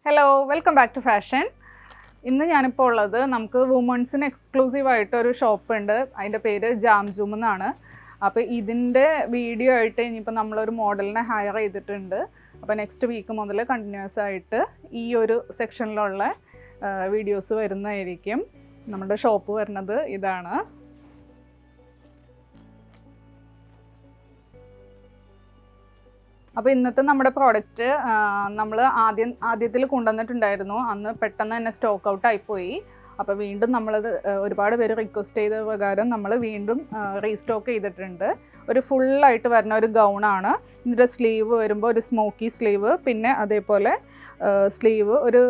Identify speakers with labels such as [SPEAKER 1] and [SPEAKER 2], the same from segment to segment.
[SPEAKER 1] Hello welcome back to fashion. ഇന്ന് ഞാനിപ്പോൾ ഉള്ളത് നമുക്ക് വുമൺസിന് എക്സ്ക്ലൂസീവായിട്ടൊരു ഷോപ്പുണ്ട്. അതിൻ്റെ പേര് ജാംജൂം എന്നാണ്. അപ്പോൾ ഇതിൻ്റെ വീഡിയോ ആയിട്ട് ഇനിയിപ്പോൾ നമ്മളൊരു മോഡലിനെ ഹയർ ചെയ്തിട്ടുണ്ട്. അപ്പോൾ നെക്സ്റ്റ് വീക്ക് മുതൽ കണ്ടിന്യൂസ് ആയിട്ട് ഈ ഒരു സെക്ഷനിലുള്ള വീഡിയോസ് വരുന്നതായിരിക്കും. നമ്മുടെ ഷോപ്പ് വരുന്നത് ഇതാണ്. അപ്പോൾ ഇന്നത്തെ നമ്മുടെ പ്രോഡക്റ്റ് നമ്മൾ ആദ്യത്തിൽ കൊണ്ടുവന്നിട്ടുണ്ടായിരുന്നു. അന്ന് പെട്ടെന്ന് തന്നെ സ്റ്റോക്ക് ഔട്ട് ആയിപ്പോയി. അപ്പോൾ വീണ്ടും നമ്മളത് ഒരുപാട് പേര് റിക്വസ്റ്റ് ചെയ്ത പ്രകാരം നമ്മൾ വീണ്ടും റീസ്റ്റോക്ക് ചെയ്തിട്ടുണ്ട്. ഒരു ഫുള്ളായിട്ട് വരുന്ന ഒരു ഗൗണാണ്. ഇതിൻ്റെ സ്ലീവ് വരുമ്പോൾ ഒരു സ്മോക്കി സ്ലീവ്, പിന്നെ അതേപോലെ സ്ലീവ് ഒരു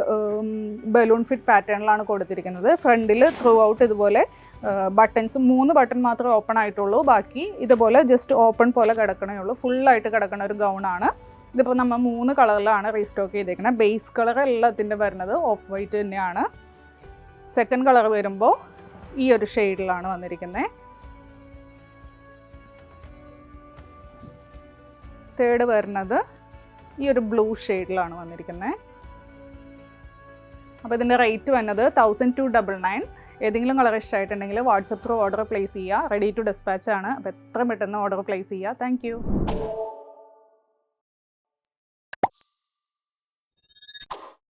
[SPEAKER 1] ബലൂൺ ഫിറ്റ് പാറ്റേണിലാണ് കൊടുത്തിരിക്കുന്നത്. ഫ്രണ്ടിൽ ത്രൂ ഔട്ട് ഇതുപോലെ ബട്ടൺസ് 3 ബട്ടൺ മാത്രമേ ഓപ്പൺ ആയിട്ടുള്ളൂ. ബാക്കി ഇതുപോലെ ജസ്റ്റ് ഓപ്പൺ പോലെ കിടക്കണേ ഉള്ളൂ. ഫുള്ളായിട്ട് കിടക്കുന്ന ഒരു ഗൗണാണ്. ഇതിപ്പോൾ നമ്മൾ 3 കളറിലാണ് റീസ്റ്റോക്ക് ചെയ്തേക്കുന്നത്. ബേസ് കളർ എല്ലാത്തിൻ്റെ വരുന്നത് ഓഫ് വൈറ്റ് തന്നെയാണ്. സെക്കൻഡ് കളർ വരുമ്പോൾ ഈ ഒരു ഷെയ്ഡിലാണ് വന്നിരിക്കുന്നത്. തേർഡ് വരുന്നത് ഈ ഒരു ബ്ലൂ ഷെയ്ഡിലാണ് വന്നിരിക്കുന്നത്. അപ്പോൾ ഇതിൻ്റെ റേറ്റ് വന്നത് 1299. ഏതെങ്കിലും കളർ ഇഷ്ടമായിട്ടുണ്ടെങ്കിൽ വാട്സപ്പ് ത്രൂ ഓർഡർ പ്ലേസ് ചെയ്യുക. റെഡി ടു ഡിസ്പാച്ച് ആണ്. അപ്പോൾ എത്ര പെട്ടെന്ന് ഓർഡർ പ്ലേസ് ചെയ്യുക. താങ്ക്